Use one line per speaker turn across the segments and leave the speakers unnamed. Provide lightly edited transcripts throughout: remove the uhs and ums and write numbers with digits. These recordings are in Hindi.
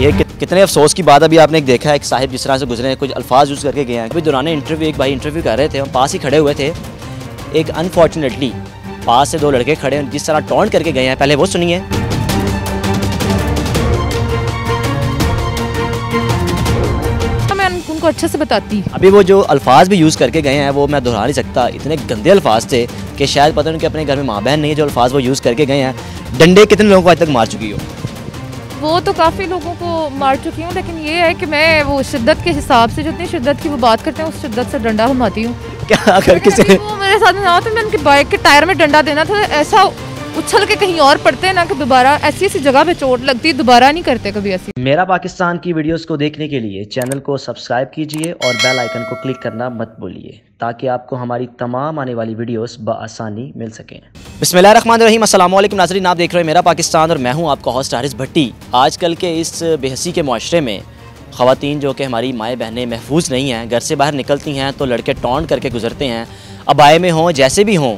देखिए कितने अफसोस की बात अभी आपने देखा है, एक साहिब जिस तरह से गुजरे हैं, कुछ अल्फाज यूज़ करके गए हैं। अभी दौरान इंटरव्यू एक भाई इंटरव्यू कर रहे थे, हम पास ही खड़े हुए थे। एक अनफॉर्चुनेटली पास से दो लड़के खड़े हैं, जिस तरह टॉन्ट करके गए हैं, पहले वो सुनिए।
मैं उनको अच्छे से बताती।
अभी वो जो अल्फाज भी यूज़ करके गए हैं वो मैं दोहरा नहीं सकता, इतने गंदे अल्फाज थे कि शायद पता नहीं कि अपने घर में माँ बहन नहीं है जो अल्फाज वो यूज़ करके गए हैं। डंडे कितने लोगों को आज तक मार चुकी हो?
वो तो काफ़ी लोगों को मार चुकी हूँ, लेकिन ये है कि मैं वो शिद्दत के हिसाब से जितनी शिद्दत की वो बात करते हैं उस शिद्दत से डंडा घुमाती हूँ।
क्या अगर किसी
वो मेरे साथ ना हो तो मैं उनकी बाइक के टायर में डंडा देना था, ऐसा उछल के कहीं और पड़ते हैं ना कि दोबारा ऐसी जगह पे चोट लगती है, दोबारा नहीं करते कभी ऐसी।
मेरा पाकिस्तान की वीडियोस को देखने के लिए चैनल को सब्सक्राइब कीजिए और बेल आइकन को क्लिक करना मत भूलिए, ताकि आपको हमारी तमाम आने वाली वीडियोस बआसानी मिल सकें। बिस्मिल्लाहिर्रहमानिर्रहीम, अस्सलाम वालेकुम नाज़रीन, आप देख रहे हैं मेरा पाकिस्तान और मैं हूं आपका होस्ट हारिस भट्टी। आजकल के इस बेहसी के माशरे में ख़वातीन जो कि हमारी माएँ बहनें महफूज नहीं हैं, घर से बाहर निकलती हैं तो लड़के टॉन्ट करके गुजरते हैं। अबाए में हों जैसे भी हों,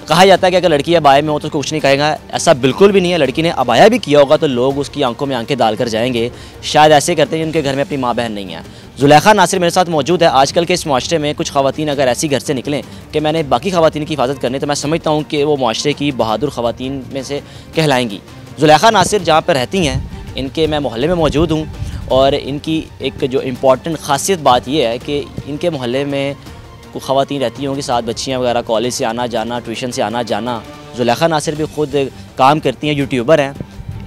कहा जाता है कि अगर लड़की अबाए में हो तो उसको कुछ नहीं कहेगा, ऐसा बिल्कुल भी नहीं है। लड़की ने अबाया भी किया होगा तो लोग उसकी आंखों में आंखें डालकर जाएंगे। शायद ऐसे करते हैं जिनके घर में अपनी माँ बहन नहीं है। जुलेखा नासिर मेरे साथ मौजूद है। आजकल के इस माशरे में कुछ ख़वातीन अगर ऐसी घर से निकलें कि मैंने बाकी ख़वातीन की हिफाजत करनी, तो मैं समझता हूँ कि वो माशरे की बहादुर ख़वातीन में से कहलाएँगी। जुलेखा नासिर जहाँ पर रहती हैं, इनके मैं मोहल्ले में मौजूद हूँ और इनकी एक जो इम्पॉर्टेंट ख़ासियत बात यह है कि इनके मोहल्ले में ख़वातीन रहती होंगी, साथ बच्चियाँ वगैरह, कॉलेज से आना जाना, ट्यूशन से आना जाना। जुलेखा नासिर भी ख़ुद काम करती हैं, यूट्यूबर हैं।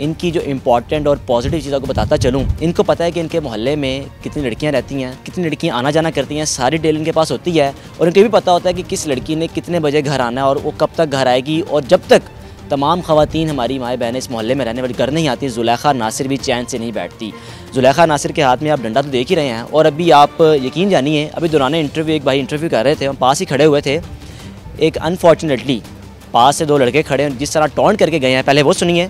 इनकी जो इम्पॉर्टेंट और पॉजिटिव चीज़ों को बताता चलूँ, इनको पता है कि इनके मोहल्ले में कितनी लड़कियाँ रहती हैं, कितनी लड़कियाँ आना जाना करती हैं, सारी डिटेल इनके पास होती है। और इनको भी पता होता है कि किस लड़की ने कितने बजे घर आना है और वो कब तक घर आएगी। और जब तक तमाम ख़वातीन हमारी माएँ बहनें इस मोहल्ले में रहने वाली घर नहीं आती, जुलेखा नासिर भी चैन से नहीं बैठती। जुलेखा नासिर के हाथ में आप डंडा तो देख ही रहे हैं। और अभी आप यकीन जानिए, अभी दौरान इंटरव्यू एक भाई इंटरव्यू कर रहे थे, हम पास ही खड़े हुए थे। एक अनफॉर्चुनेटली पास से दो लड़के खड़े हैं, जिस तरह टॉन्ट करके गए हैं, पहले वो सुनिए।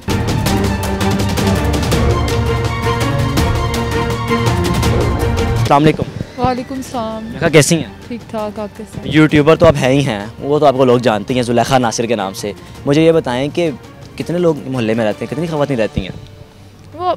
अस्सलाम वालेकुम।
वालेकुम सलाम।
कैसी हैं?
ठीक ठाक, आप कैसे?
यूट्यूबर तो आप हैं ही हैं, वो तो आपको लोग जानते हैं जुलेखा नासिर के नाम से। मुझे ये बताएं कि कितने लोग मोहल्ले में रहते हैं, कितनी ख़वातीन रहती हैं?
वो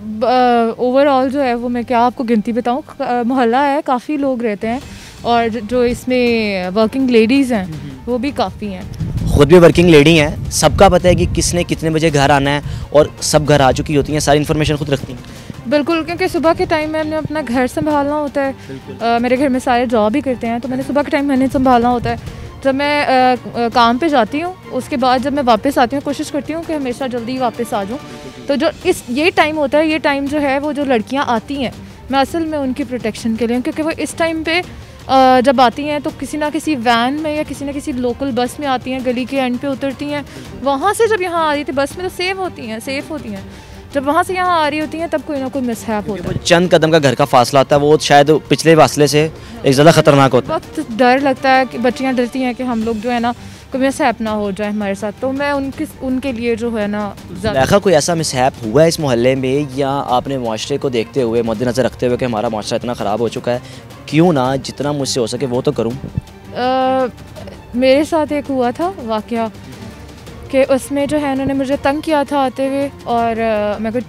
ओवरऑल जो है वो मैं क्या आपको गिनती बताऊँ, मोहल्ला है, काफ़ी लोग रहते हैं और जो इसमें वर्किंग लेडीज़ हैं वो भी काफ़ी हैं।
खुद भी वर्किंग लेडी हैं, सबका पता है कि किसने कितने बजे घर आना है और सब घर आ चुकी होती हैं, सारी इन्फॉर्मेशन खुद रखती हैं।
बिल्कुल, क्योंकि सुबह के टाइम में हमने अपना घर संभालना होता है। मेरे घर में सारे जॉब ही करते हैं, तो मैंने सुबह के टाइम मैंने संभालना होता है। जब मैं काम पे जाती हूँ, उसके बाद जब मैं वापस आती हूँ, कोशिश करती हूँ कि हमेशा जल्दी वापस आ जाऊँ। तो जो ये टाइम होता है, ये टाइम जो है वो जो लड़कियाँ आती हैं, मैं असल में उनकी प्रोटेक्शन के लिए, क्योंकि वो इस टाइम पे जब आती हैं तो किसी ना किसी वैन में या किसी ना किसी लोकल बस में आती हैं, गली के एंड पे उतरती हैं, वहाँ से जब यहाँ आ रही थी बस में तो सेफ होती हैं। जब वहाँ से यहाँ आ रही होती हैं तब कोई ना कोई मिसहैप होता है।
चंद कदम का घर का फासला होता है, वो शायद पिछले फासले से एक ज़्यादा ख़तरनाक होता है।
वक्त डर लगता है कि बच्चियाँ डरती हैं कि हम लोग जो है ना कोई मिसहैप ना हो जाए हमारे साथ, तो मैं उनके लिए जो है ना
ज़्यादा। कोई ऐसा मिसहैप हुआ है इस मोहल्ले में, या आपने माशरे को देखते हुए, मद्देनज़र रखते हुए कि हमारा माशरा इतना ख़राब हो चुका है, क्यों ना जितना मुझसे हो सके वो तो करूँ?
मेरे साथ एक हुआ था वाक़या कि उसमें जो है उन्होंने मुझे तंग किया था आते हुए, और मैं कुछ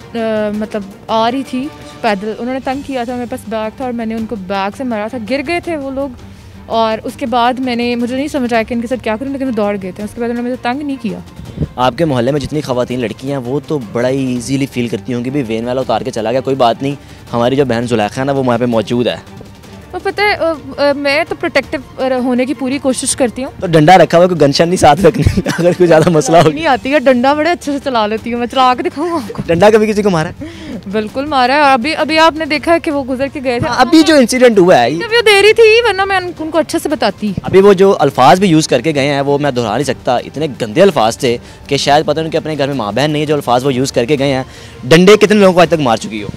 मतलब आ रही थी पैदल, उन्होंने तंग किया था, मेरे पास बैग था और मैंने उनको बैग से मारा था, गिर गए थे वो लोग। और उसके बाद मुझे नहीं समझ आया कि इनके साथ क्या करूँ, लेकिन वो दौड़ गए थे। उसके बाद उन्होंने मुझे तंग नहीं किया।
आपके मोहल्ले में जितनी ख़वातीन लड़कियाँ हैं वो तो बड़ा ही ईजीली फील करती होंगी, भी वैन वाला उतार के चला गया, कोई बात नहीं, हमारी जो बहन जुलेखा है ना वो वहाँ पे मौजूद है।
तो पता है मैं तो प्रोटेक्टिव होने की पूरी कोशिश करती हूँ।
तो डंडा रखा हुआ, कोई गनशन नहीं साथ रखनी अगर कोई ज़्यादा मसला हो।
नहीं आती है, डंडा बड़े अच्छे से चला लेती हूँ मैं, चला के दिखाऊँ आपको?
डंडा कभी किसी को मारा है?
बिल्कुल मारा है, और अभी आपने देखा है कि वो गुजर के गए थे।
अभी जो इंसिडेंट हुआ है,
वो दे रही थी, वरना मैं उनको अच्छे से बताती।
अभी वो जो अल्फाज भी यूज़ करके गए हैं वो मैं दोहरा नहीं सकता, इतने गंदे अल्फाज थे कि शायद पता नहीं कि अपने घर में माँ बहन नहीं है जो अल्फाज वो यूज़ करके गए हैं। डंडे कितने लोगों को आज तक मार चुकी हो?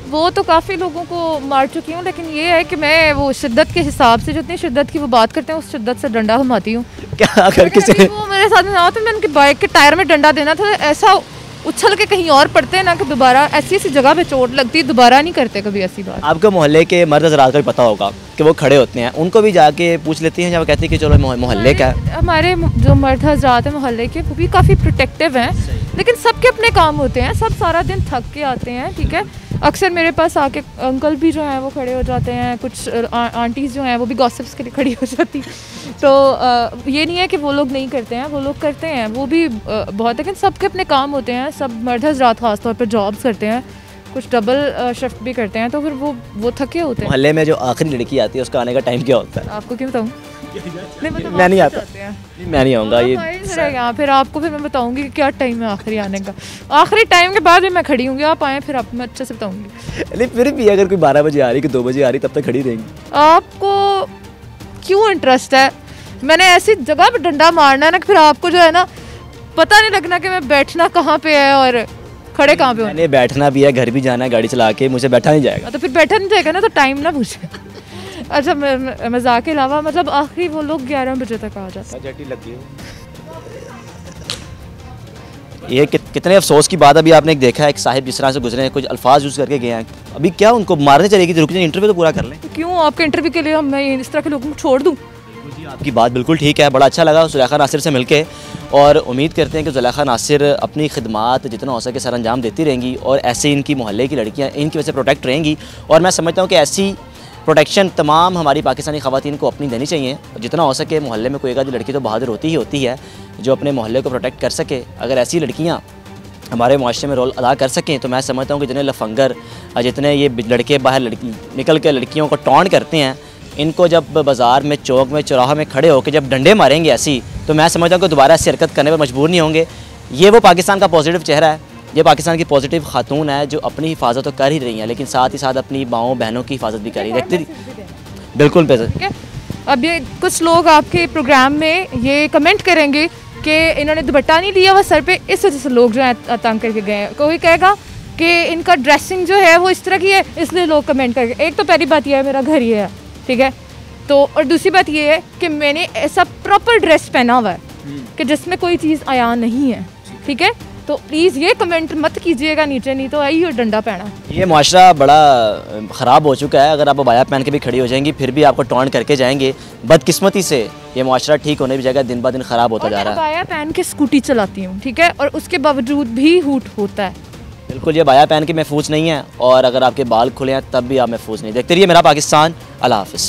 वो तो काफ़ी लोगों को मार चुकी हूँ, लेकिन ये है कि मैं वो शिद्दत के हिसाब से जितनी शिद्दत की वो बात करते हैं उस शिद्दत से डंडा घुमाती हूँ।
क्या अगर किसी
वो मेरे साथ ना हो तो मैं उनकी बाइक के टायर में डंडा देना था, ऐसा उछल के कहीं और पड़ते हैं ना कि दोबारा ऐसी जगह पे चोट लगती है, दोबारा नहीं करते कभी ऐसी बात।
आपको मोहल्ले के मर्द हज़रात को भी पता होगा कि वो खड़े होते हैं, उनको भी जाके पूछ लेती हैं जब वो कहती है कि चलो मोहल्ले का?
हमारे जो मर्द हज़रात हैं मोहल्ले के, वो भी काफ़ी प्रोटेक्टिव हैं, लेकिन सबके अपने काम होते हैं, सब सारा दिन थक के आते हैं, ठीक है। अक्सर मेरे पास आके अंकल भी जो हैं वो खड़े हो जाते हैं, कुछ आंटीज़ जो हैं वो भी गॉसिप्स के लिए खड़ी हो जाती। तो ये नहीं है कि वो लोग नहीं करते हैं, वो लोग करते हैं, वो भी बहुत, लेकिन सबके अपने काम होते हैं। सब मर्द हज़रात ख़ास तौर पर जॉब्स करते हैं, कुछ डबल शिफ्ट भी करते हैं, तो फिर वो थके होते हैं।
मोहल्ले में जो आखिरी लड़की आती है उसका आने का टाइम क्या होता है?
आपको क्यों बताऊँ?
मैं नहीं आता, मैं नहीं आऊँगा। ये
यहाँ फिर आपको फिर मैं बताऊँगी कि क्या टाइम है आखिरी आने का। आखिरी टाइम के बाद भी मैं खड़ी होंगी, आप आएँ फिर आप मैं अच्छे से बताऊँगी।
नहीं फिर भी अगर कोई 12 बजे आ रही, कि 2 बजे आ रही, तब तक खड़ी रहेंगी?
आपको क्यों इंटरेस्ट है? मैंने ऐसी जगह पर डंडा मारना है ना कि फिर आपको जो है ना पता नहीं लगना कि मैं बैठना कहाँ पे है और खड़े कहाँ पे हो।
मैंने बैठना भी है, घर भी जाना है गाड़ी चला के, मुझे बैठा नहीं जाएगा।
तो फिर बैठा नहीं जाएगा ना, तो टाइम ना पूछे। अच्छा, मजाक के अलावा मतलब आखिरी वो लोग 11 बजे तक आ जाते हैं।
ये कितने अफसोस की बात। अभी आपने एक देखा है, एक साहिब जिस तरह से गुजरे हैं, कुछ अल्फाज यूज़ करके गए हैं, अभी क्या उनको मारने चलेगी? रुक जाए, इंटरव्यू तो पूरा कर लें।
क्यों आपके इंटरव्यू के लिए मैं इस तरह के लोगों को छोड़ दूँ?
आपकी बात बिल्कुल ठीक है, बड़ा अच्छा लगा ज़ुलेखा नासिर से मिलके, और उम्मीद करते हैं कि ज़ुलेखा नासिर अपनी खिदमात जितना हो सके सर अंजाम देती रहेंगी, और ऐसे इनकी मोहल्ले की लड़कियाँ इनकी वजह से प्रोटेक्ट रहेंगी। और मैं समझता हूँ कि ऐसी प्रोटेक्शन तमाम हमारी पाकिस्तानी ख़वातीन को अपनी देनी चाहिए। जितना हो सके मोहल्ले में कोई एक आधी लड़की तो बहादुर होती ही होती है जो अपने मोहल्ले को प्रोटेक्ट कर सके। अगर ऐसी लड़कियाँ हमारे माशरे में रोल अदा कर सकें तो मैं समझता हूँ कि जितने लफंगर, जितने ये लड़के बाहर निकल के लड़कियों को टॉन्ट करते हैं, इनको जब बाज़ार में, चौक में, चौराहा में खड़े होकर जब डंडे मारेंगे ऐसी, तो मैं समझता हूँ कि दोबारा ऐसी हरकत करने पर मजबूर नहीं होंगे। ये वो पाकिस्तान का पॉजिटिव चेहरा है, ये पाकिस्तान की पॉजिटिव खातून है जो अपनी हिफाजत तो कर ही रही हैं, लेकिन साथ ही साथ अपनी माओं बहनों की हिफाजत भी कर रही है। बिल्कुल ठीक है।
अब ये कुछ लोग आपके प्रोग्राम में ये कमेंट करेंगे कि इन्होंने दुपट्टा नहीं लिया हुआ सर पे, इस वजह से लोग जो है तंग करके गए हैं। कोई कहेगा कि इनका ड्रेसिंग जो है वो इस तरह की है, इसलिए लोग कमेंट करके। एक तो पहली बात यह है मेरा घर ये है, ठीक है, तो और दूसरी बात ये है कि मैंने ऐसा प्रॉपर ड्रेस पहना हुआ है कि जिसमें कोई चीज़ आया नहीं है, ठीक है। तो प्लीज़ ये कमेंट मत कीजिएगा नीचे, नहीं तो आई और डंडा पहना। ये
माशरा बड़ा ख़राब हो चुका है। अगर आप अबाया पहन के भी खड़ी हो जाएंगी फिर भी आपको टॉन्ट करके जाएंगे। बदकिस्मती से ये माशरा ठीक होने की जगह दिन ब दिन ख़राब होता जा रहा है।
अबाया पहन के स्कूटी चलाती हूँ, ठीक है, और उसके बावजूद भी हूट होता है।
बिल्कुल, ये अबाया पहन के महफूज नहीं है, और अगर आपके बाल खुले हैं तब भी आप महफूज नहीं। देखते रहिए मेरा पाकिस्तान। अल्लाह हाफ़िज़।